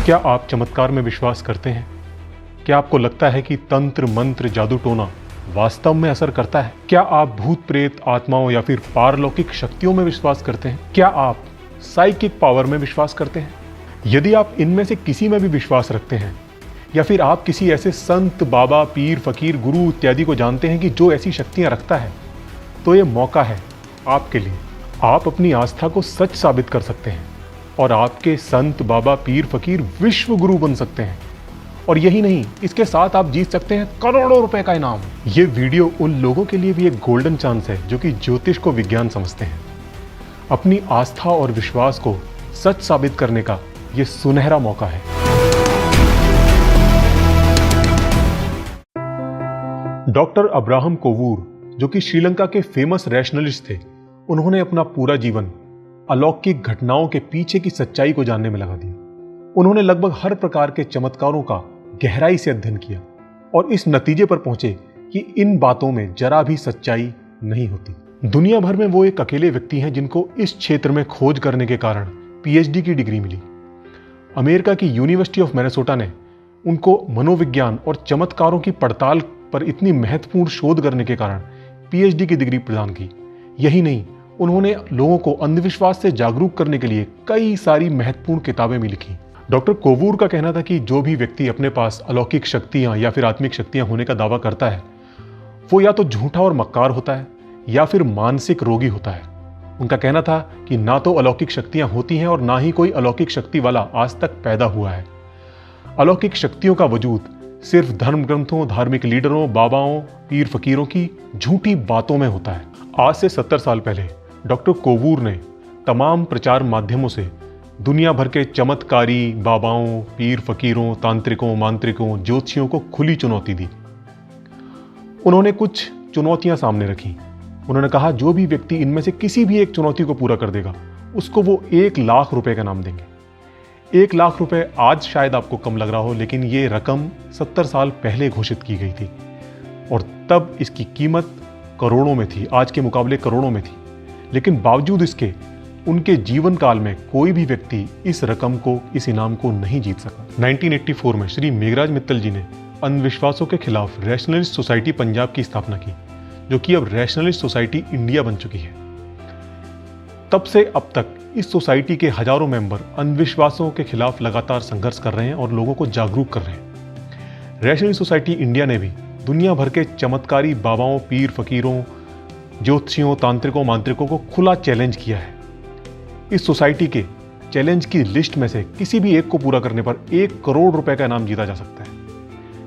क्या आप चमत्कार में विश्वास करते हैं? क्या आपको लगता है कि तंत्र मंत्र जादू टोना वास्तव में असर करता है? क्या आप भूत प्रेत आत्माओं या फिर पारलौकिक शक्तियों में विश्वास करते हैं? क्या आप साइकिक पावर में विश्वास करते हैं? यदि आप इनमें से किसी में भी विश्वास रखते हैं या फिर आप किसी ऐसे संत, बाबा, पीर, फकीर, गुरु इत्यादि को जानते हैं कि जो ऐसी शक्तियां रखता है, तो ये मौका है आपके लिए। आप अपनी आस्था को सच साबित कर सकते हैं और आपके संत, बाबा, पीर, फकीर विश्व गुरु बन सकते हैं। और यही नहीं, इसके साथ आप जीत सकते हैं करोड़ों रुपए का इनाम। ये वीडियो उन लोगों के लिए भी एक गोल्डन चांस है जो कि ज्योतिष को विज्ञान समझते हैं। अपनी आस्था और विश्वास को सच साबित करने का ये सुनहरा मौका है। डॉक्टर अब्राहम कोवूर, जो कि श्रीलंका के फेमस रैशनलिस्ट थे, उन्होंने अपना पूरा जीवन अलौकिक घटनाओं के पीछे की सच्चाई को जानने में लगा दिया। उन्होंने लगभग हर प्रकार के चमत्कारों का गहराई से अध्ययन किया और इस नतीजे पर पहुंचे कि इन बातों में जरा भी सच्चाई नहीं होती। दुनिया भर में वो एक अकेले व्यक्ति हैं जिनको इस क्षेत्र में खोज करने के कारण पीएचडी की डिग्री मिली। अमेरिका की यूनिवर्सिटी ऑफ मिनेसोटा ने उनको मनोविज्ञान और चमत्कारों की पड़ताल पर इतनी महत्वपूर्ण शोध करने के कारण पीएचडी की डिग्री प्रदान की। यही नहीं, उन्होंने लोगों को अंधविश्वास से जागरूक करने के लिए कई सारी महत्वपूर्ण किताबें भी लिखी। डॉक्टर कोवूर का कहना था कि जो भी व्यक्ति अपने पास अलौकिक शक्तियां या फिर आत्मिक शक्तियां होने का दावा करता है, वो या तो झूठा और मक्कार होता है या फिर मानसिक रोगी होता है। उनका कहना था कि ना तो अलौकिक शक्तियां होती हैं और ना ही कोई अलौकिक शक्ति वाला आज तक पैदा हुआ है। अलौकिक शक्तियों का वजूद सिर्फ धर्म ग्रंथों, धार्मिक लीडरों, बाबाओं, पीर फकीरों की झूठी बातों में होता है। आज से 70 साल पहले डॉक्टर कोवूर ने तमाम प्रचार माध्यमों से दुनिया भर के चमत्कारी बाबाओं, पीर फकीरों, तांत्रिकों, मांत्रिकों, ज्योतिषियों को खुली चुनौती दी। उन्होंने कुछ चुनौतियां सामने रखी। उन्होंने कहा, जो भी व्यक्ति इनमें से किसी भी एक चुनौती को पूरा कर देगा, उसको वो 1 लाख रुपए का इनाम देंगे। 1 लाख रुपए आज शायद आपको कम लग रहा हो, लेकिन ये रकम 70 साल पहले घोषित की गई थी और तब इसकी कीमत करोड़ों में थी, आज के मुकाबले करोड़ों में थी। लेकिन बावजूद इसके उनके जीवन काल में कोई भी व्यक्ति इस रकम को, इस इनाम को नहीं जीत सका। 1984 में श्री मेघराज मित्तल जी ने अंधविश्वासों के खिलाफ रैशनलिस्ट सोसाइटी पंजाब की स्थापना की, जो कि अब रैशनलिस्ट सोसाइटी इंडिया बन चुकी है। तब से अब तक इस सोसाइटी के हजारों मेंबर अंधविश्वासों के खिलाफ लगातार संघर्ष कर रहे हैं और लोगों को जागरूक कर रहे हैं। रैशनलिस्ट सोसाइटी इंडिया ने भी दुनिया भर के चमत्कारी बाबाओं, पीर फकीरों, ज्योतिषियों, तांत्रिकों, मांत्रिकों को खुला चैलेंज किया है। इस सोसाइटी के चैलेंज की लिस्ट में से किसी भी एक को पूरा करने पर 1 करोड़ रुपए का इनाम जीता जा सकता है।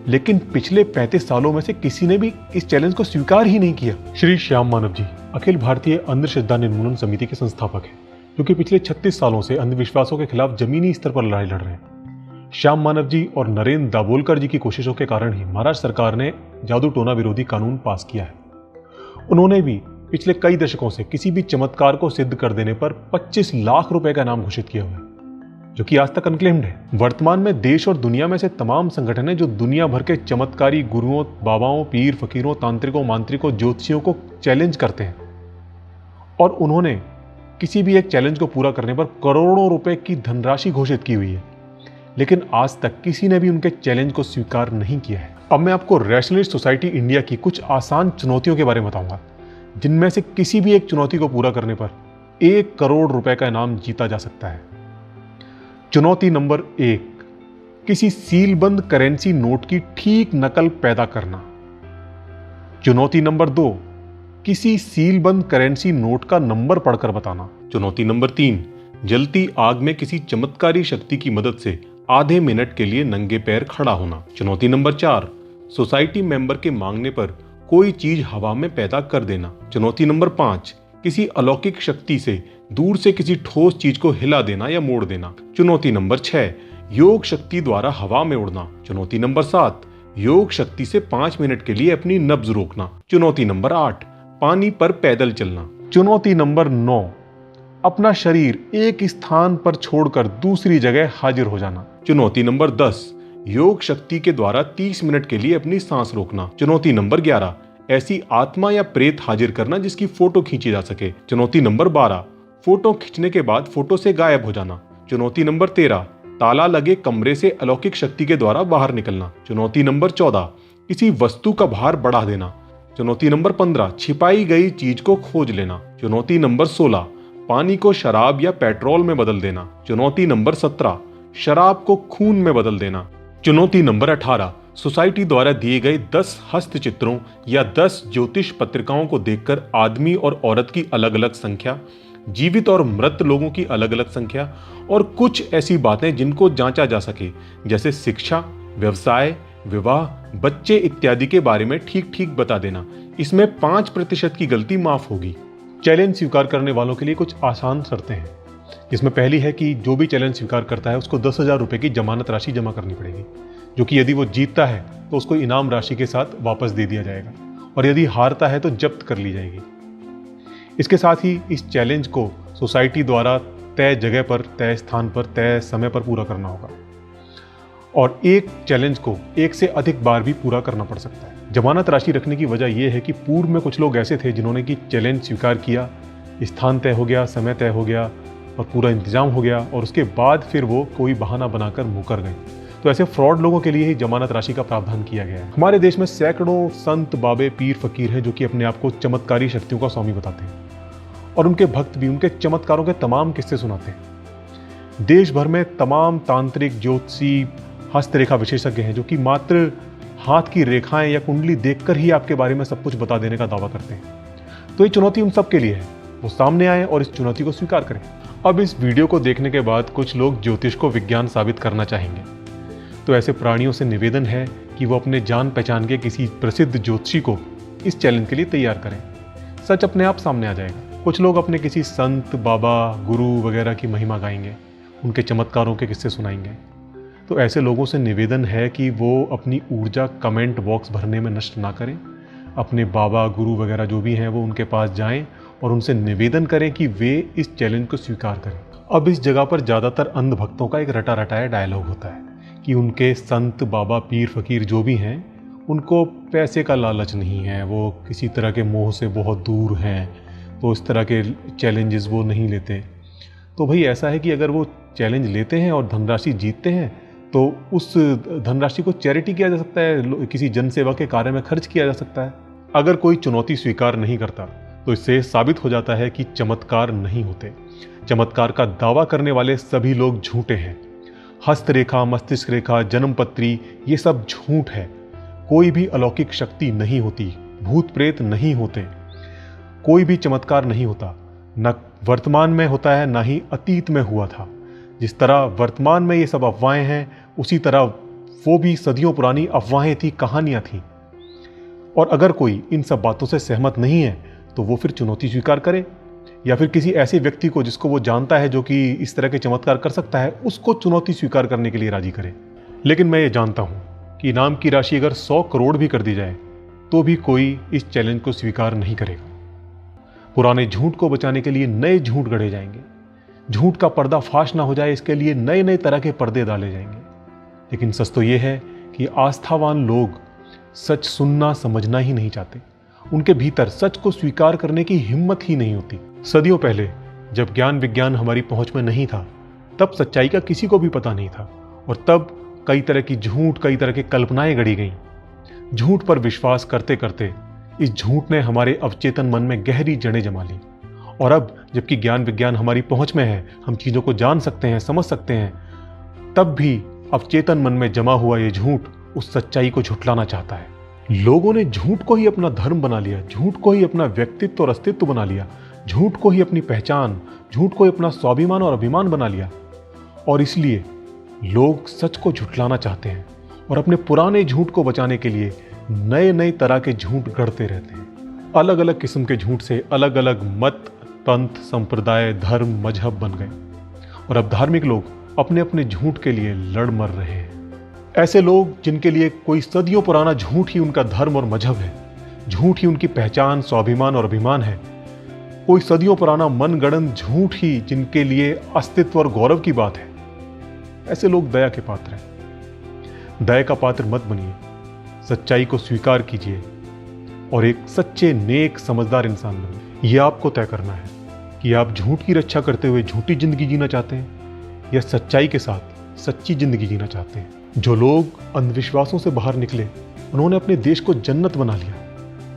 लेकिन पिछले 35 सालों में से किसी ने भी इस चैलेंज को स्वीकार ही नहीं किया। श्री श्याम मानव जी अखिल भारतीय अंधश्रद्धा निर्मूलन समिति के संस्थापक हैं, जो कि पिछले 36 सालों से अंधविश्वासों के खिलाफ जमीनी स्तर पर लड़ाई लड़ रहे हैं। श्याम मानव जी और नरेंद्र दाभोलकर जी की कोशिशों के कारण ही महाराष्ट्र सरकार ने जादू टोना विरोधी कानून पास किया है। उन्होंने भी पिछले कई दशकों से किसी भी चमत्कार को सिद्ध कर देने पर 25 लाख रुपए का इनाम घोषित किया हुआ है, जो कि आज तक अनक्लेम्ड है। वर्तमान में देश और दुनिया में से तमाम संगठन हैं जो दुनिया भर के चमत्कारी गुरुओं, बाबाओं, पीर फकीरों, तांत्रिकों, मांत्रिकों, ज्योतिषियों को चैलेंज करते हैं और उन्होंने किसी भी एक चैलेंज को पूरा करने पर करोड़ों रुपए की धनराशि घोषित की हुई है। लेकिन आज तक किसी ने भी उनके चैलेंज को स्वीकार नहीं किया है। अब मैं आपको रैशनलिस्ट सोसाइटी इंडिया की कुछ आसान चुनौतियों के बारे में बताऊंगा, जिनमें से किसी भी एक चुनौती को पूरा करने पर 1 करोड़ रुपए का इनाम जीता जा सकता है। चुनौती नंबर 1, किसी सीलबंद करेंसी नोट की ठीक नकल पैदा करना। चुनौती नंबर 2, किसी सीलबंद करेंसी नोट का नंबर पढ़कर बताना। चुनौती नंबर 3, जलती आग में किसी चमत्कारी शक्ति की मदद से आधे मिनट के लिए नंगे पैर खड़ा होना। चुनौती नंबर 4, सोसाइटी मेंबर के मांगने पर कोई चीज हवा में पैदा कर देना। चुनौती नंबर 5, किसी अलौकिक शक्ति से दूर से किसी ठोस चीज को हिला देना या मोड़ देना। चुनौती नंबर 6, योग शक्ति द्वारा हवा में उड़ना। चुनौती नंबर 7, योग शक्ति से 5 मिनट के लिए अपनी नब्ज रोकना। चुनौती नंबर 8, पानी पर पैदल चलना। चुनौती नंबर 9, अपना शरीर एक स्थान पर छोड़कर दूसरी जगह हाजिर हो जाना। चुनौती नंबर 10, योग शक्ति के द्वारा 30 मिनट के लिए अपनी सांस रोकना। चुनौती नंबर 11, ऐसी आत्मा या प्रेत हाजिर करना जिसकी फोटो खींची जा सके। चुनौती नंबर 12, फोटो खींचने के बाद फोटो से गायब हो जाना। चुनौती नंबर 13, ताला लगे कमरे से अलौकिक शक्ति के द्वारा बाहर निकलना। चुनौती नंबर 14, किसी वस्तु का भार बढ़ा देना। चुनौती नंबर 15, छिपाई गई चीज को खोज लेना। चुनौती नंबर 16, पानी को शराब या पेट्रोल में बदल देना। चुनौती नंबर 17, शराब को खून में बदल देना। चुनौती नंबर 18, सोसाइटी द्वारा दिए गए 10 हस्तचित्रों या 10 ज्योतिष पत्रिकाओं को देखकर आदमी और औरत की अलग अलग संख्या, जीवित और मृत लोगों की अलग अलग संख्या और कुछ ऐसी बातें जिनको जांचा जा सके, जैसे शिक्षा, व्यवसाय, विवाह, बच्चे इत्यादि के बारे में ठीक ठीक बता देना। इसमें 5% की गलती माफ होगी। चैलेंज स्वीकार करने वालों के लिए कुछ आसान शर्तें हैं, जिसमें पहली है कि जो भी चैलेंज स्वीकार करता है उसको 10,000 रुपये की जमानत राशि जमा करनी पड़ेगी, जो कि यदि वो जीतता है तो उसको इनाम राशि के साथ वापस दे दिया जाएगा, और यदि हारता है तो जब्त कर ली जाएगी। इसके साथ ही इस चैलेंज को सोसाइटी द्वारा तय जगह पर, तय स्थान पर, तय समय पर पूरा करना होगा, और एक चैलेंज को एक से अधिक बार भी पूरा करना पड़ सकता है। जमानत राशि रखने की वजह यह है कि पूर्व में कुछ लोग ऐसे थे जिन्होंने कि चैलेंज स्वीकार किया, स्थान तय हो गया, समय तय हो गया और पूरा इंतजाम हो गया, और उसके बाद फिर वो कोई बहाना बनाकर मुकर गए। तो ऐसे फ्रॉड लोगों के लिए ही जमानत राशि का प्रावधान किया गया है। हमारे देश में सैकड़ों संत, बाबे, पीर, फकीर हैं जो कि अपने आप को चमत्कारी शक्तियों का स्वामी बताते हैं, और उनके भक्त भी उनके चमत्कारों के तमाम किस्से सुनाते हैं। देश भर में तमाम तांत्रिक, ज्योतिषी, हस्तरेखा विशेषज्ञ हैं जो कि मात्र हाथ की रेखाएं या कुंडली देखकर ही आपके बारे में सब कुछ बता देने का दावा करते हैं। तो ये चुनौती उन सब के लिए है, वो सामने आए और इस चुनौती को स्वीकार करें। अब इस वीडियो को देखने के बाद कुछ लोग ज्योतिष को विज्ञान साबित करना चाहेंगे, तो ऐसे प्राणियों से निवेदन है कि वो अपने जान पहचान के किसी प्रसिद्ध ज्योतिषी को इस चैलेंज के लिए तैयार करें। सच अपने आप सामने आ जाएगा। कुछ लोग अपने किसी संत, बाबा, गुरु वगैरह की महिमा गाएंगे, उनके चमत्कारों के किस्से सुनाएंगे। तो ऐसे लोगों से निवेदन है कि वो अपनी ऊर्जा कमेंट बॉक्स भरने में नष्ट ना करें। अपने बाबा, गुरु वगैरह जो भी हैं वो उनके पास जाएं और उनसे निवेदन करें कि वे इस चैलेंज को स्वीकार करें। अब इस जगह पर ज़्यादातर अंध भक्तों का एक रटा रटाया डायलॉग होता है कि उनके संत, बाबा, पीर, फकीर जो भी हैं उनको पैसे का लालच नहीं है, वो किसी तरह के मोह से बहुत दूर हैं, तो इस तरह के चैलेंजेस वो नहीं लेते। तो भाई ऐसा है कि अगर वो चैलेंज लेते हैं और धनराशि जीतते हैं तो उस धनराशि को चैरिटी किया जा सकता है, किसी जन सेवा के कार्य में खर्च किया जा सकता है। अगर कोई चुनौती स्वीकार नहीं करता तो इससे साबित हो जाता है कि चमत्कार नहीं होते। चमत्कार का दावा करने वाले सभी लोग झूठे हैं। हस्तरेखा, मस्तिष्क रेखा, जन्मपत्री, ये सब झूठ है। कोई भी अलौकिक शक्ति नहीं होती, भूत प्रेत नहीं होते, कोई भी चमत्कार नहीं होता, न वर्तमान में होता है ना ही अतीत में हुआ था। जिस तरह वर्तमान में ये सब अफवाहें हैं, उसी तरह वो भी सदियों पुरानी अफवाहें थी, कहानियां थी। और अगर कोई इन सब बातों से सहमत नहीं है तो वो फिर चुनौती स्वीकार करे, या फिर किसी ऐसे व्यक्ति को जिसको वो जानता है जो कि इस तरह के चमत्कार कर सकता है, उसको चुनौती स्वीकार करने के लिए राजी करे। लेकिन मैं ये जानता हूं कि इनाम की राशि अगर 100 करोड़ भी कर दी जाए तो भी कोई इस चैलेंज को स्वीकार नहीं करेगा। पुराने झूठ को बचाने के लिए नए झूठ गढ़े जाएंगे। झूठ का पर्दा फाश ना हो जाए इसके लिए नए नए तरह के पर्दे डाले जाएंगे। लेकिन सच तो ये है कि आस्थावान लोग सच सुनना, समझना ही नहीं चाहते। उनके भीतर सच को स्वीकार करने की हिम्मत ही नहीं होती। सदियों पहले जब ज्ञान विज्ञान हमारी पहुंच में नहीं था, तब सच्चाई का किसी को भी पता नहीं था, और तब कई तरह की झूठ, कई तरह की कल्पनाएं गढ़ी गईं। झूठ पर विश्वास करते करते इस झूठ ने हमारे अवचेतन मन में गहरी जड़ें जमा ली। और अब जबकि ज्ञान विज्ञान हमारी पहुंच में है, हम चीजों को जान सकते हैं, समझ सकते हैं, तब भी अवचेतन मन में जमा हुआ ये झूठ उस सच्चाई को झुठलाना चाहता है। लोगों ने झूठ को ही अपना धर्म बना लिया, झूठ को ही अपना व्यक्तित्व और अस्तित्व बना लिया, झूठ को ही अपनी पहचान, झूठ को ही अपना स्वाभिमान और अभिमान बना लिया। और इसलिए लोग सच को झुठलाना चाहते हैं और अपने पुराने झूठ को बचाने के लिए नए नए तरह के झूठ गढ़ते रहते हैं। अलग अलग किस्म के झूठ से अलग अलग मत, पंथ, संप्रदाय, धर्म, मजहब बन गए, और अब धार्मिक लोग अपने अपने झूठ के लिए लड़ मर रहे हैं। ऐसे लोग जिनके लिए कोई सदियों पुराना झूठ ही उनका धर्म और मजहब है, झूठ ही उनकी पहचान, स्वाभिमान और अभिमान है, कोई सदियों पुराना मनगढ़ंत झूठ ही जिनके लिए अस्तित्व और गौरव की बात है, ऐसे लोग दया के पात्र हैं। दया का पात्र मत बनिए, सच्चाई को स्वीकार कीजिए और एक सच्चे, नेक, समझदार इंसान बनिए। यह आपको तय करना है कि आप झूठ की रक्षा करते हुए झूठी जिंदगी जीना चाहते हैं या सच्चाई के साथ सच्ची जिंदगी जीना चाहते हैं। जो लोग अंधविश्वासों से बाहर निकले उन्होंने अपने देश को जन्नत बना लिया।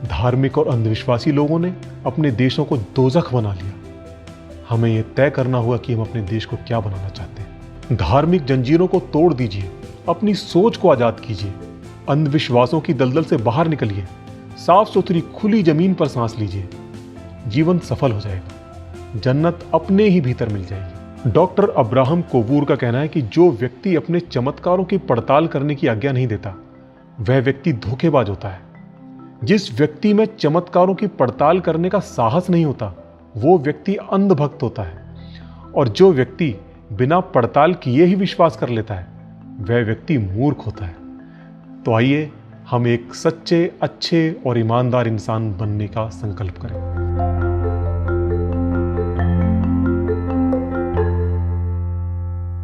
धार्मिक और अंधविश्वासी लोगों ने अपने देशों को दोजख बना लिया। हमें यह तय करना होगा कि हम अपने देश को क्या बनाना चाहते हैं। धार्मिक जंजीरों को तोड़ दीजिए, अपनी सोच को आजाद कीजिए, अंधविश्वासों की दलदल से बाहर निकलिए, साफ सुथरी खुली जमीन पर सांस लीजिए। जीवन सफल हो जाएगा, जन्नत अपने ही भीतर मिल जाएगी। डॉक्टर अब्राहम कोवूर का कहना है कि जो व्यक्ति अपने चमत्कारों की पड़ताल करने की आज्ञा नहीं देता वह व्यक्ति धोखेबाज होता है। जिस व्यक्ति में चमत्कारों की पड़ताल करने का साहस नहीं होता वो व्यक्ति अंधभक्त होता है, और जो व्यक्ति बिना पड़ताल किए ही विश्वास कर लेता है वह व्यक्ति मूर्ख होता है। तो आइए हम एक सच्चे, अच्छे और ईमानदार इंसान बनने का संकल्प करें।